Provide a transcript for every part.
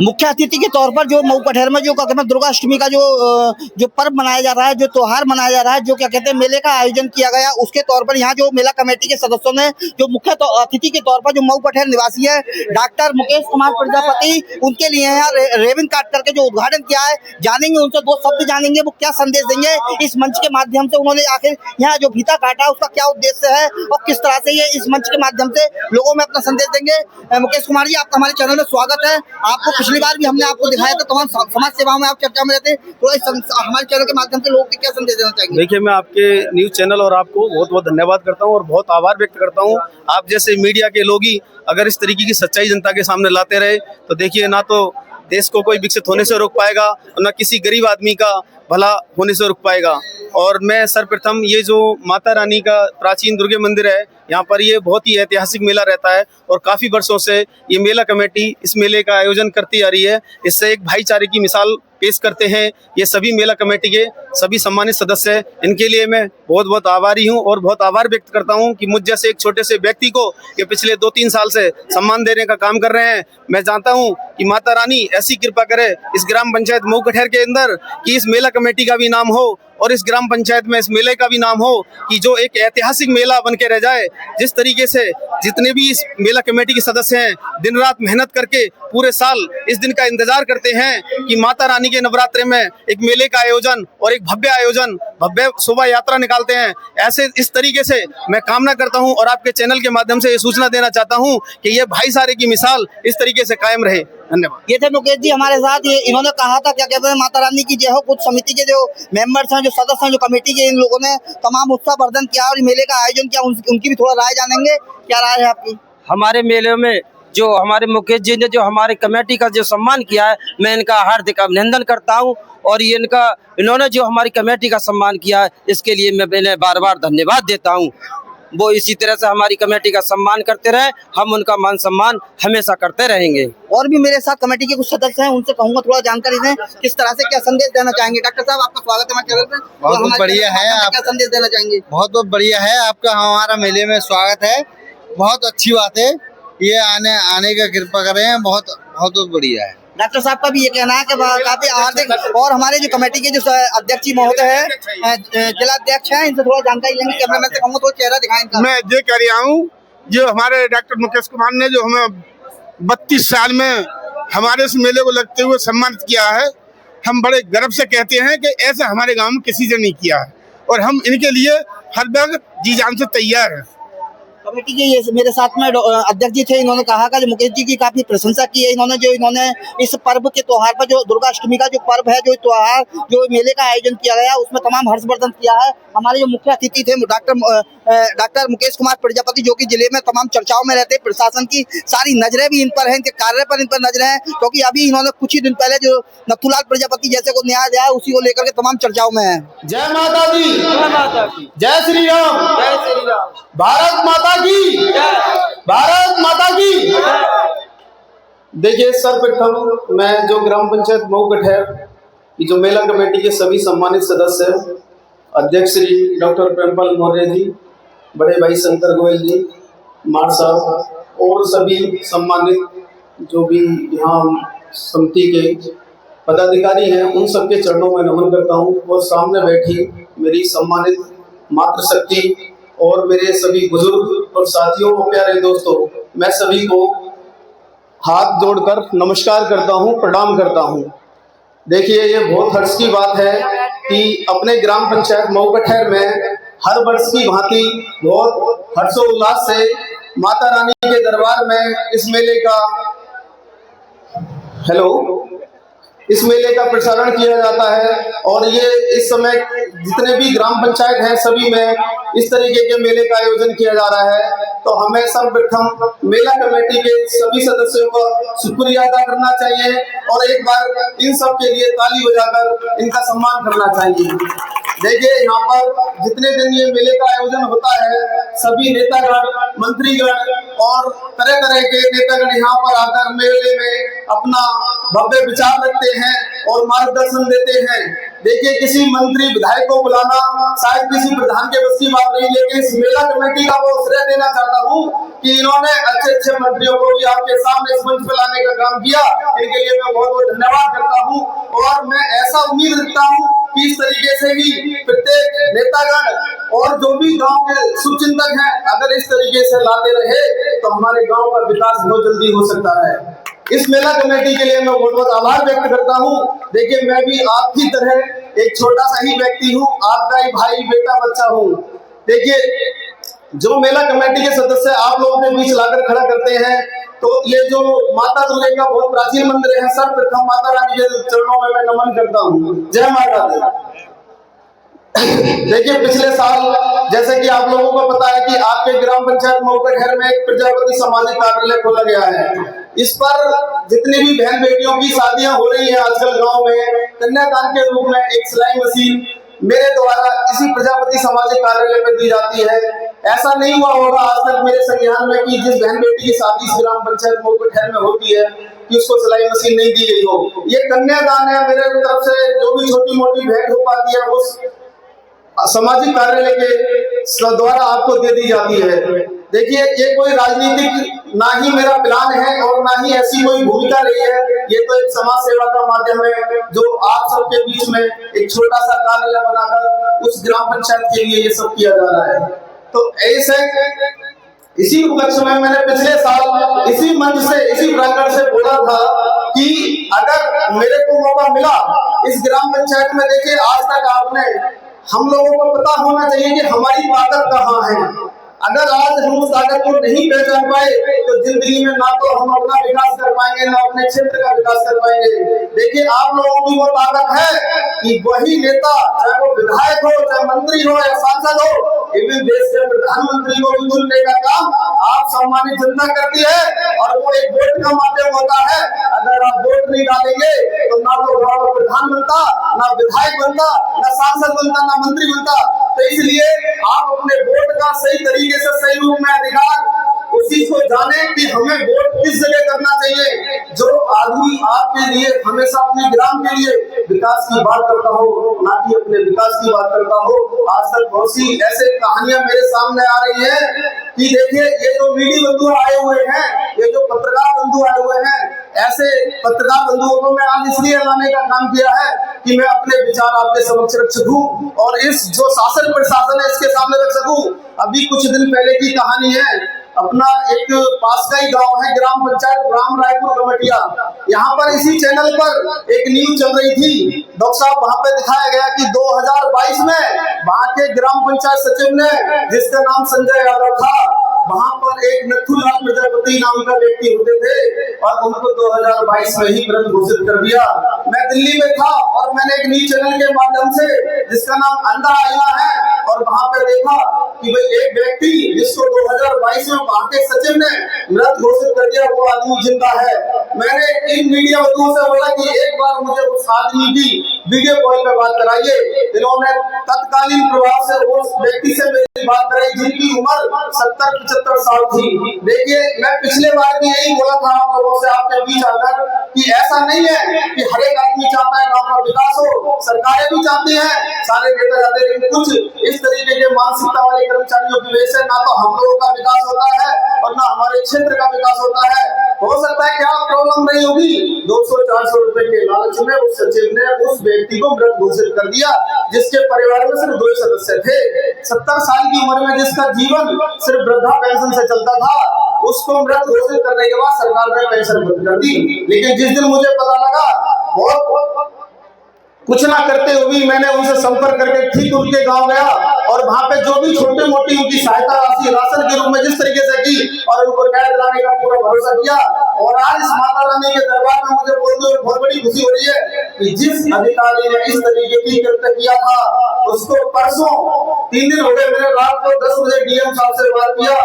मुख्य अतिथि के तौर पर जो मऊ कठेर में जो क्या कहते हैं दुर्गा अष्टमी का जो पर्व मनाया जा रहा है, जो त्योहार मनाया जा रहा है, जो क्या कहते हैं मेले का आयोजन किया गया, उसके तौर पर यहाँ जो मेला कमेटी के सदस्यों ने जो मुख्य अतिथि के तौर पर जो मऊ कठेर निवासी है डॉक्टर मुकेश कुमार प्रजापति, उनके लिए यहाँ रेबिन काट करके जो उद्घाटन किया है, जानेंगे उनसे दो शब्द जानेंगे वो क्या संदेश देंगे इस मंच के माध्यम से। उन्होंने आखिर यहाँ जो फीता काटा उसका क्या उद्देश्य है और किस तरह से ये इस मंच के माध्यम से लोगों में अपना संदेश देंगे। मुकेश कुमार जी, आपका हमारे चैनल में स्वागत है। आपको पिछली बार भी हमने आपको दिखाया था, तमाम समाज सेवाओं में आप चर्चा में रहते हैं, तो हमारे चैनल के माध्यम से लोगों को क्या संदेश देना चाहेंगे? देखिए, मैं आपके न्यूज चैनल और आपको बहुत बहुत धन्यवाद करता हूं और बहुत आभार व्यक्त करता हूं। आप जैसे मीडिया के लोग ही अगर इस तरीके की सच्चाई जनता के सामने लाते रहे तो देखिए, ना तो देश को कोई विकसित होने से रोक पाएगा और ना किसी गरीब आदमी का भला होने से रोक पाएगा। और मैं सर्वप्रथम ये जो माता रानी का प्राचीन दुर्गे मंदिर है, यहाँ पर ये बहुत ही ऐतिहासिक मेला रहता है और काफ़ी वर्षों से ये मेला कमेटी इस मेले का आयोजन करती आ रही है। इससे एक भाईचारे की मिसाल पेश करते हैं ये सभी मेला कमेटी के सभी सम्मानित सदस्य हैं। इनके लिए मैं बहुत बहुत आभारी हूँ और बहुत आभार व्यक्त करता हूँ कि मुझ जैसे एक छोटे से व्यक्ति को ये पिछले 2-3 साल से सम्मान देने का काम कर रहे हैं। मैं जानता हूँ कि माता रानी ऐसी कृपा करे इस ग्राम पंचायत मऊ कठेर के अंदर कि इस मेला कमेटी का भी नाम हो और इस ग्राम पंचायत में इस मेले का भी नाम हो, कि जो एक ऐतिहासिक मेला बन के रह जाए। जिस तरीके से जितने भी इस मेला कमेटी के सदस्य हैं दिन रात मेहनत करके पूरे साल इस दिन का इंतजार करते हैं कि माता रानी के नवरात्रे में एक मेले का आयोजन और एक भव्य आयोजन, भव्य शोभा यात्रा निकालते हैं। ऐसे इस तरीके से मैं कामना करता हूं और आपके चैनल के माध्यम से ये सूचना देना चाहता हूं कि ये भाईचारे की मिसाल इस तरीके से कायम रहे। धन्यवाद। ये थे मुकेश जी हमारे साथ। ये इन्होंने कहा था क्या कहते हैं माता रानी की जय हो। कुछ समिति के जो मेंबर्स हैं, जो सदस्य हैं, जो कमेटी के, इन लोगों ने तमाम उत्साह वर्धन किया और मेले का आयोजन किया। उनकी भी थोड़ा राय जानेंगे। क्या राय है आपकी? हमारे मेले में जो हमारे मुकेश जी ने जो हमारे कमेटी का जो सम्मान किया है, मैं इनका हार्दिक अभिनंदन करता हूं और ये इन्होंने जो हमारी कमेटी का सम्मान किया है इसके लिए मैं इन्हें बार बार धन्यवाद देता हूं। वो इसी तरह से हमारी कमेटी का सम्मान करते रहे, हम उनका मान सम्मान हमेशा करते रहेंगे। और भी मेरे साथ कमेटी के कुछ सदस्य हैं, उनसे कहूंगा थोड़ा जानकारी दें किस तरह से क्या संदेश देना चाहेंगे। डॉक्टर साहब, आपका स्वागत है हमारे चैनल पे। बहुत बढ़िया है। आप क्या संदेश देना चाहेंगे? बहुत बढ़िया है, आपका हमारा मेले में स्वागत है। बहुत अच्छी बात है, ये आने का कृपा करें। बहुत बहुत बढ़िया है। डॉक्टर साहब का भी ये कहना है कि काफी हार्दिक। और हमारे जो कमेटी के जो अध्यक्ष जी महोदय है, जिला अध्यक्ष हैं, इनसे थोड़ा जानकारी लेंगे। कैमरा मैन से कहूँगा तो चेहरा दिखाएं इनका। मैं ये कह रहा हूँ, जो हमारे डॉक्टर मुकेश कुमार ने जो हमें 32 साल में हमारे इस मेले को लगते हुए सम्मानित किया है, हम बड़े गर्व से कहते हैं कि ऐसा हमारे गांव में किसी ने नहीं किया है और हम इनके लिए हर वक्त जी जान से तैयार हैं। कमेटी के ये मेरे साथ में अध्यक्ष जी थे, इन्होंने कहा कि मुकेश जी की काफी प्रशंसा की है। इन्होंने इस पर्व के त्योहार पर, जो दुर्गा अष्टमी का जो पर्व है, जो त्योहार, जो मेले का आयोजन किया गया, उसमें तमाम हर्षवर्धन किया है। हमारे जो मुख्य अतिथि थे डॉक्टर मुकेश कुमार प्रजापति, जो कि जिले में तमाम चर्चाओं में रहते हैं। प्रशासन की सारी नजरें भी इन पर हैं, इनके कार्य पर इन पर नजरें हैं, क्योंकि अभी इन्होंने कुछ ही दिन पहले जो नथुलाल प्रजापति जैसे को न्याय दिया है, उसी को लेकर के तमाम चर्चाओं में है। जय माता दी, जय माता की, जय श्री राम, जय श्री राम, भारत माता की, भारत माता की। देखिए, सर्वप्रथम मैं जो ग्राम पंचायत मऊ कठेर की जो मेला कमेटी के सभी सम्मानित सदस्य, अध्यक्ष श्री डॉक्टर प्रेमपाल मौर्य जी, बड़े भाई शंकर गोयल जी, मार साहब और सभी सम्मानित जो भी यहाँ समिति के पदाधिकारी हैं, उन सबके चरणों में नमन करता हूँ। और सामने बैठी मेरी सम्मानित मातृशक्ति और मेरे सभी बुजुर्ग और साथियों और प्यारे दोस्तों, मैं सभी को हाथ जोड़कर नमस्कार करता हूँ, प्रणाम करता हूँ। देखिए, ये बहुत हर्ष की बात है कि अपने ग्राम पंचायत मऊ कठेर में हर वर्ष की भांति बहुत हर्षोल्लास से माता रानी के दरबार में इस मेले का प्रसारण किया जाता है। और ये इस समय जितने भी ग्राम पंचायत हैं सभी में इस तरीके के मेले का आयोजन किया जा रहा है। तो हमें सर्वप्रथम मेला कमेटी के सभी सदस्यों का शुक्रिया अदा करना चाहिए और एक बार इन सब के लिए ताली बजाकर इनका सम्मान करना चाहिए। देखिए, यहाँ पर जितने दिन ये मेले का आयोजन होता है, सभी नेतागण, मंत्रीगण और तरह तरह के नेतागण यहाँ पर आकर मेले में अपना भव्य विचार रखते हैं और मार्गदर्शन देते हैं। देखिए किसी मंत्री विधायक को बुलाना शायद किसी प्रधान के बस की बात नहीं, लेकिन इस मेला कमेटी का वो श्रेय देना चाहता हूँ कि इन्होंने अच्छे अच्छे मंत्रियों को भी आपके सामने इस मंच पर लाने का काम किया। इनके लिए मैं बहुत बहुत धन्यवाद करता हूँ और मैं ऐसा उम्मीद रखता हूँ कि इस तरीके से ही प्रत्येक नेतागण और जो भी गांव के शुभचिंतक हैं अगर इस तरीके से लाते रहे तो हमारे गांव का विकास बहुत जल्दी हो सकता है। इस मेला कमेटी के लिए मैं बहुत बहुत आभार व्यक्त करता हूँ। देखिए मैं भी आपकी तरह एक छोटा सा ही व्यक्ति हूँ, आपका ही भाई बेटा बच्चा हूँ। देखिए जो मेला कमेटी के सदस्य आप लोगों के बीच लाकर खड़ा करते हैं तो ये जो माता दुर्गा का बहुत प्राचीन मंदिर है, सर्वप्रथम माता रानी के चरणों में मैं नमन करता हूँ। जय माता दी। देखिए पिछले साल जैसे कि आप लोगों को पता है कि आपके ग्राम पंचायत मऊकटहर में एक प्रजापति सामाजिक कार्यालय खोला गया है। इस पर जितनी भी बहन बेटियों की शादियां हो रही है आजकल गांव में, कन्यादान के रूप में एक सिलाई मशीन मेरे द्वारा इसी प्रजापति सामाजिक कार्यालय पर दी जाती है। ऐसा नहीं हुआ होगा आज तक मेरे संज्ञान में कि जिस बहन बेटी की शादी इस ग्राम पंचायत मऊकटहर में होती है कि उसको सिलाई मशीन नहीं दी गई हो। ये कन्यादान है, मेरे तरफ से जो भी छोटी मोटी भेंट हो पाती है उस सामाजिक कार्यालय के द्वारा आपको दे दी जाती है। देखिए ये कोई राजनीतिक ना ही मेरा प्लान है और ना ही ऐसी कोई भूमिका रही है, ये तो एक समाज सेवा का माध्यम है जो आप सबके बीच में एक छोटा सा कार्यालय बनाकर उस ग्राम पंचायत के लिए ये सब किया जा रहा है। तो ऐसे इसी उपलक्ष्य में मैंने पिछले साल इसी मंच से इसी प्रांगण से बोला था कि अगर मेरे को मौका मिला इस ग्राम पंचायत में, देखिए आज तक आपने हम लोगों को पता होना चाहिए कि हमारी ताकत कहाँ है। अगर आज हम उस ताकत को नहीं पहचान पाए तो जिंदगी में ना तो हम अपना विकास कर पाएंगे ना अपने क्षेत्र का विकास कर पाएंगे। देखिए आप लोगों की वो ताकत है कि वही नेता, चाहे वो विधायक हो, चाहे मंत्री हो या सांसद हो, इवन देश के प्रधानमंत्री को भी चुनने का काम आप सम्मानित जनता करती है और वो एक वोट का माध्यम होता है। अगर आप वोट नहीं डालेंगे तो ना तो गाँव का प्रधान बनता, ना विधायक बनता, ना सांसद बनता, ना मंत्री बनता। तो इसलिए आप अपने वोट का सही तरीके से सही रूप में अधिकार उसी को जाने कि हमें वोट किस जगह करना चाहिए। जो आदमी आपके लिए हमेशा अपने ग्राम के लिए विकास की बात करता हो, ना कि अपने विकास की बात करता हो। आज तक बहुत सी ऐसे कहानियां मेरे सामने आ रही है कि देखिए ये जो मीडिया बंधु आए हुए हैं, ये जो पत्रकार बंधु आए हुए हैं, ऐसे पत्रकार बंधुओं को मैं आज इसलिए लाने का काम किया है कि मैं अपने विचार आपके समक्ष रख सकूं और इस जो शासन प्रशासन है इसके सामने रख सकूं। अभी कुछ दिन पहले की कहानी है, अपना एक पास का ही गांव है, ग्राम पंचायत राम रायपुर कमटिया। यहाँ पर इसी चैनल पर एक न्यूज चल रही थी, डॉक्टर साहब वहां पे दिखाया गया कि 2022 में वहां के ग्राम पंचायत सचिव ने, जिसका नाम संजय यादव था, वहां पर एक नथुलाल प्रजापति नाम का व्यक्ति होते थे और उनको 2022 में ही मृत घोषित कर दिया। मैं दिल्ली में था और मैंने एक न्यूज चैनल के माध्यम से जिसका नाम अंधा आईना है और वहां पे देखा कि भाई एक व्यक्ति जिसको 2022 में वहां के सचिव ने मृत घोषित कर दिया, वो आदमी जिंदा है। मैंने इन मीडिया बंधुओं से बोला कि एक बार मुझे उस आदमी की वीडियो कॉल पे बात कराइए। इन्होंने तत्कालीन प्रभाव से उस व्यक्ति से मेरी बात कराई जिनकी उम्र 70-75 साल थी। देखिए मैं पिछले बार भी यही बोला था आप लोगों से आपके बीच आकर कि ऐसा नहीं है कि हर एक आदमी चाहता है गांव का विकास हो, सरकारें भी चाहती हैं, सारे नेता चाहते हैं, लेकिन कुछ इस तरीके के मानसिकता वाले कर्मचारियों की वजह से ना तो हम लोगों का विकास होता है और ना हमारे क्षेत्र का विकास होता है। हो सकता है क्या प्रॉब्लम नहीं होगी, 200-400 रुपए के लालच में उस सचिव ने उस व्यक्ति को मृत घोषित कर दिया जिसके परिवार में सिर्फ 2 सदस्य थे। 70 साल की उम्र में जिसका जीवन सिर्फ वृद्धा पेंशन से चलता था, उसको मृत घोषित करने के बाद सरकार ने पेंशन बंद कर दी। लेकिन जिस दिन मुझे पता लगा, बहुत कुछ ना करते हुए भी मैंने उनसे संपर्क करके ठीक उनके गांव गया और वहां पे जो भी छोटे मोटी उनकी सहायता राशि राशन के रूप में जिस तरीके से की और उनको न्याय दिलाने का पूरा भरोसा किया। और आज इस माता रानी के दरबार में मुझे बोलते हुए बहुत बड़ी खुशी हो रही है कि जिस अधिकारी ने इस तरीके की कृत्य किया था उसको परसों 3 दिन हो गए, मैंने रात को 10 बजे डीएम साहब से बात किया,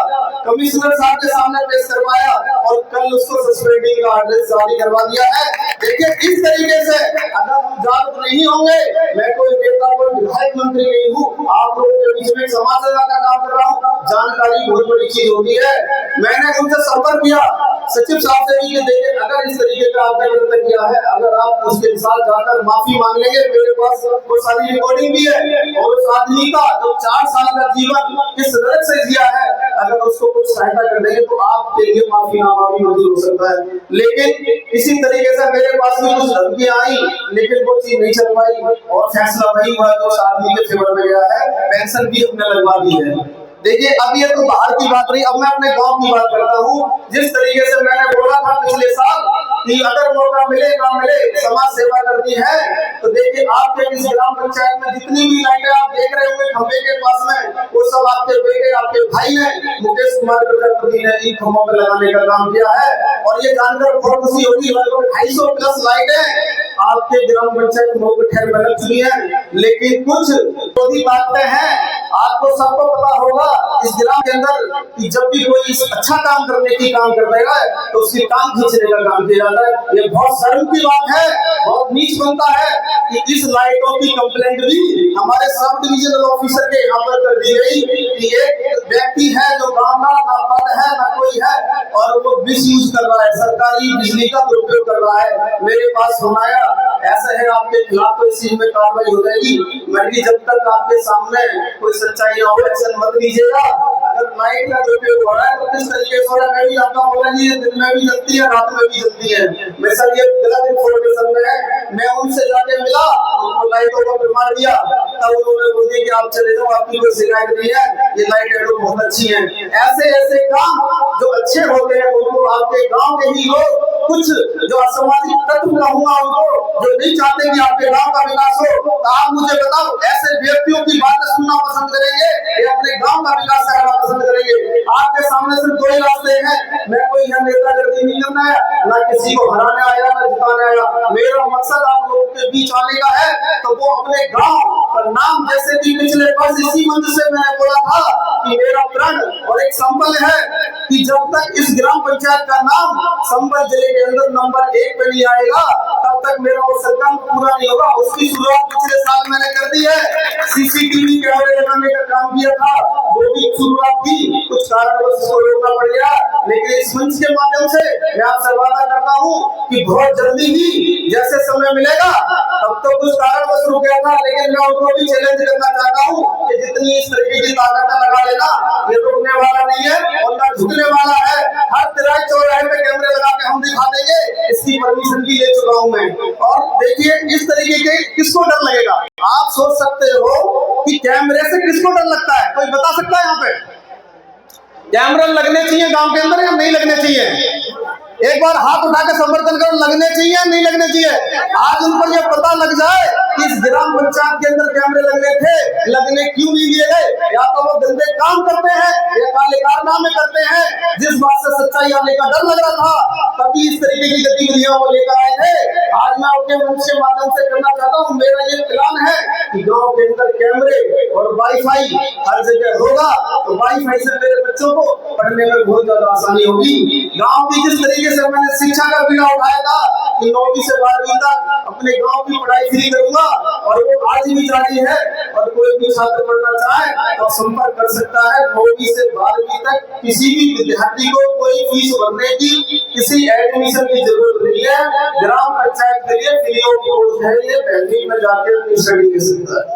कमिश्नर साहब के सामने पेश करवाया और कल उसको सस्पेंडिंग का आदेश जारी करवा दिया है। देखिए इस तरीके से अगर हम जागरूक नहीं होंगे, मैं कोई नेता कोई विधायक मंत्री नहीं हूँ, आप लोगों के बीच में समाज सेवा का काम कर रहा हूँ। जानकारी बहुत बड़ी चीज होती है। मैंने उनसे संपर्क किया सचिव साहब से कि देखिए अगर इस तरीके का आपने कृत्य किया है, अगर आप उसके साथ जाकर माफी मांग लेंगे, मेरे पास वो सारी रिकॉर्डिंग भी है, और उस आदमी का जो 4 साल का जीवन किस नरक से जिया है, अगर उसको कुछ सहायता कर देंगे तो आपके लिए माफीनामा भी मंजूर हो सकता है। लेकिन इसी तरीके से मेरे पास भी कुछ धमकियां आई, लेकिन वो चीज नहीं चल पाई और फैसला वही हुआ जो उस आदमी के फेवर में गया है, पेंशन भी हमने लगवा दी है। देखिए अब ये तो बाहर की बात रही, अब मैं अपने गांव की बात करता हूँ। जिस तरीके से मैंने बोला था पिछले साल कि अगर मौका मिले ना मिले समाज सेवा करनी है, तो देखिए आपके इस ग्राम पंचायत में जितनी भी लाइटें आप देख रहे होंगे खंबे के पास में, वो सब आपके बेटे आपके भाई ने मुकेश कुमार प्रजापति ने इन खंभों पे लगाने का काम किया है। और ये जानकर बहुत खुशी होगी, लगभग 250 प्लस लाइटें आपके ग्राम पंचायत मऊकठेर में लग चुकी है। लेकिन कुछ विरोधी बातें हैं, आपको सबको पता होगा इस ग्राम के अंदर कि जब भी कोई अच्छा काम करने की काम करता है तो उसकी टांग खींचने का काम किया जाता है। ये बहुत शर्म की बात है, बहुत नीच बनता है कि इस लाइटों की कंप्लेंट भी हमारे सब डिविजनल ऑफिसर के यहाँ पर कर दी गई कि एक व्यक्ति है जो गांव का ना पद है ना कोई है और वो मिसयूज कर रहा है, सरकारी बिजली का दुरुपयोग कर रहा है। मेरे पास सुनाया ऐसा है, आपके खिलाफ तो इस चीज में कार्रवाई हो जाएगी। मैं भी जब तक आपके सामने कोई सच्चाई ना हो एक्शन मत लीजिएगा। अगर लाइट का दुरुपयोग हो रहा है तो किस तरीके से हो रहा है, मैं भी आपका बोला नहीं है, दिन में भी जलती है रात में भी जलती है। मैं सर ये गलत इन्फॉर्मेशन में है, मैं उनसे जाके मिला, उनको लाइटों का प्रमाण दिया, तब उन्होंने बोल दिया कि आप चले जाओ, आपकी कोई शिकायत नहीं है, ये लाइटें तो बहुत अच्छी हैं। ऐसे ऐसे काम जो अच्छे होते हैं उनको आपके गाँव के ही लोग, कुछ जो असामाजिक तत्व कहूँगा उनको, जो नहीं चाहते कि आपके गांव का विकास हो, तो आप मुझे बताओ ऐसे व्यक्तियों की बातें सुनना पसंद करेंगे या अपने गांव का विकास करना पसंद करेंगे? आपके सामने सिर्फ 2 ही रास्ते हैं। मैं कोई यहाँ नेतागिरी नहीं करना है, ना किसी को हराने आया ना जिताने आया। मेरा मकसद आप लोगों के बीच आने का है तो वो अपने गांव का नाम, जैसे कि पिछले वर्ष इसी मंच से मैंने बोला था कि मेरा प्रण और एक संबल है कि जब तक इस ग्राम पंचायत का नाम संबल जिले के अंदर नंबर 1 पे नहीं आएगा तब तक मेरा वो संकल्प पूरा नहीं होगा। उसकी शुरुआत पिछले साल मैंने कर दी है, सीसीटीवी कैमरे लगाने का काम किया था, वो भी शुरुआत की, कुछ कारणवश उसको रोकना पड़ गया। लेकिन इस मंच के माध्यम से मैं आपसे वादा करता हूँ कि बहुत जल्दी ही जैसे समय मिलेगा, तब तो कुछ कारणवश रुक गया था, लेकिन मैं उनको भी चैलेंज करना चाहता हूँ कि जितनी इस तरीके की ताकत लगा लेना, ये रुकने वाला नहीं है और ना झुकने वाला है। हर तिराहे चौराहे पे कैमरे लगा के हम दिखा देंगे, इसकी परमिशन भी ले चुका हूँ मैं। और देखिए इस तरीके के किसको डर लगेगा? आप सोच सकते हो कि कैमरे से किसको डर लगता है? कोई बता सकता है यहाँ पे? कैमरा लगने चाहिए गांव के अंदर या नहीं लगने चाहिए? एक बार हाथ उठा के समर्थन करो, लगने चाहिए नहीं लगने चाहिए? आज उनको ये पता लग जाए कि इस ग्राम पंचायत के अंदर कैमरे लगने थे, लगने क्यों नहीं दिए गए? या तो वो गंदे काम करते हैं या काले कारनामे करते हैं, जिस बात से सच्चाई आने का डर लग रहा था तभी इस तरीके की गतिविधियां वो लेकर आए थे। आज मैं अपने मंच के माध्यम से करना चाहता हूँ, मेरा ये प्लान है कि गाँव के अंदर कैमरे और वाईफाई हर जगह होगा, तो वाईफाई से मेरे बच्चों को पढ़ने में बहुत ज्यादा आसानी होगी। गाँव की जिस तरीके से मैंने शिक्षा का बीड़ा उठाया था कि 9वीं से 12वीं तक अपने गांव की पढ़ाई फ्री करूंगा, और वो आज भी जारी है। और कोई भी छात्र पढ़ना चाहे तो संपर्क कर सकता है। 9वीं से 12वीं तक किसी भी विद्यार्थी को कोई फीस भरने की, किसी एडमिशन की जरूरत नहीं है। ग्राम पंचायत के लिए फ्री ऑफ कॉस्ट है, ये बैंकिंग में जाकर अपनी स्टडी कर सकता है।